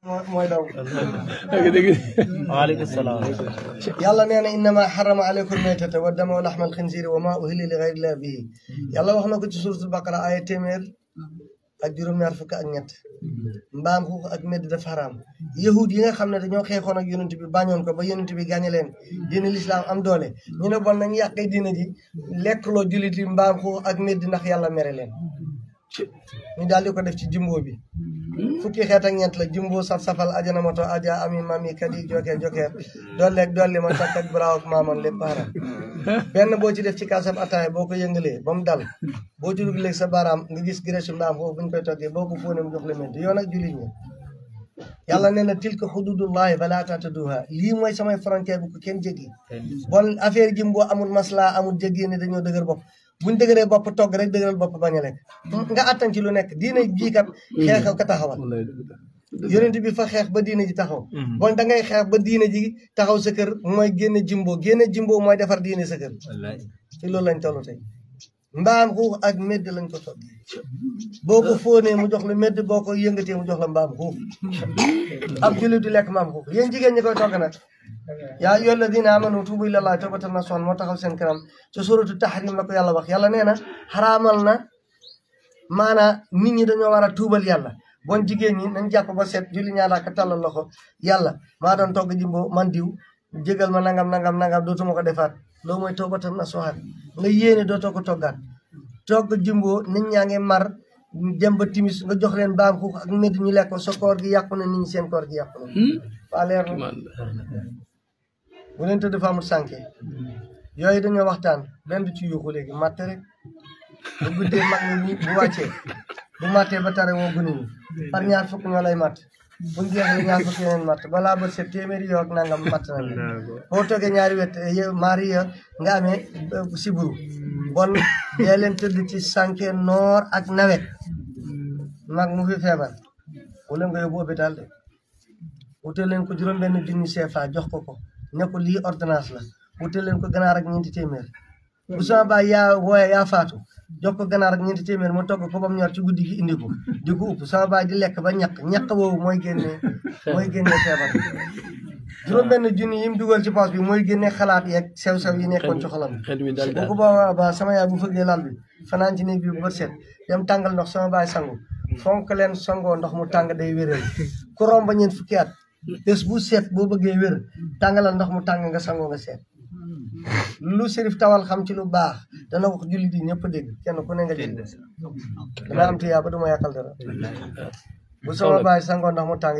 mooy daw. waaleykum salaam. yàlla nee na innama harrama aleykum maytata wa dama wa laxmal xinziiri wa maa uhilla li gayri llaahi bihi yàlla wax na ko ci suuratul baqara aaya téeméer ak juróom-ñaar fukk ak ñett mbaam xuux ak medd dafa xaraam yahud yi nga xam ne dañoo xeexoon ak yonent bi bañoon ko ba yonent bi gàñe leen diine lislaam am doole ñu ne bon nañ yàqee diine ji lekkloo jullit yi mbaam xuux ak medd ndax yàlla mere leen ñu daal di ko def ci jumbo bi fukki xeet ak ñeent la jumbo saf-safal ajana moto aja ami mami kadi jokeer jokeer dolleeg dolli ma takk ak braaw ak maamoon lépp haram benn boo ci def ci kaasab ataaya boo ko yëngalee ba mu dal boo ci dugalee sa baaraam nga gis graisse mbaam foofu buñ koy toggee boo ko fóonee mu jox la medd yoon ak jullit ñi yàlla nee na tilka xududullahi fala ta'taduha lii mooy samay frontière bu ko kenn jéggi bon affaire jumbo amul masla amul jéggee ne dañoo dëgër bopp buñ dëgëree bopp togg rek dëgëral bopp bañ a lekk nga attan ci lu nekk diine jii kat xeex ko taxawal yonent bi fa xeex ba diine ji taxaw bon da ngay xeex ba diine ji taxaw sa kër mooy génne jimbo mooy defar diine sa kër ci loolu lañ toll tey mbaam xuux ak medd lañ ko togg boo ko fóonee mu jox la medd boo ko yëngatee mu jox la mbaam xuux ab jullit du lekk mbaam xuux yéen jigéen ñi koy togg nag yaa ayyuha alladina amanu tuubu ilallahi tawbatan nasuhan moo taxaw seen kanam ci suratu tahrim la ko yàlla wax yàlla nee na xaraamal na maanaa nit ñi dañoo war a tuubal yàlla bon jigéen ñi nañ jàpp ba set julli ñaar rakaa tàllal loxo yàlla maa doon togg jimbo man diw jégal ma nangam dootuma ko defaat loolu mooy tawbatan nasuhan nga yéene dootoo ko toggaat togg jimbo nit ñaa ngi mar dem ba timis nga jox leen baam xuux ak medd ñu lekk ko sa koor gi yàqu na nit ñi seen koor gi yàqu na waa leer na bu leen tëdd fa amul sànke yooyu dañoo waxtaan benn du ci yuuxu léegi matt rek bu guddee mag ñi bu wàccee bu mattee ba tare woo gune ñi par ñaar fukk ñoo lay matt buñ jeexee ñaar fukk yeneen matt balaa ba set téeméeri yoo ak nangam matt na la boo toogee ñaari wet maari ya nga amee siburu bon dee leen tëdd ci sànke noor ak nawet mag mu fi feebar wala nga yóbbu hôpital de wutal leen ko juróom benn junni CFA jox ko ne ko lii ordonnance la wutal leen ko ganaar ak ñeenti téeméer bu sama baay yaa faatu jox ko ganaar ak ñeenti téeméer mu togg ko ba mu ñor ci guddi gi indi ko di ko upp sama baay di lekk ba ñaq woowu mooy génnee feebar juróom benn junni yi mu dugal ci poos bi mooy génne xalaat yeeg sew-sew yi nekkoon ci xolam bu ko ba sama yaay bu fëggee lal bi fanaan ci néeg bi bu bët set dem tàngal ndox sama baay sangu fonk leen sangoo ndox mu tàng day wéral ku romb ba ñeent fukki at bés bu seet boo bëggee wér tàngalal ndox mu tàng nga sangoo nga seet lu Sërif Tawal xam ci lu baax dana wax jullit yi ñëpp dégg kenn ku ne nga dégg dana am tiyaa ba du ma yàqal dara bu sama baay sangoo ndox mu tàng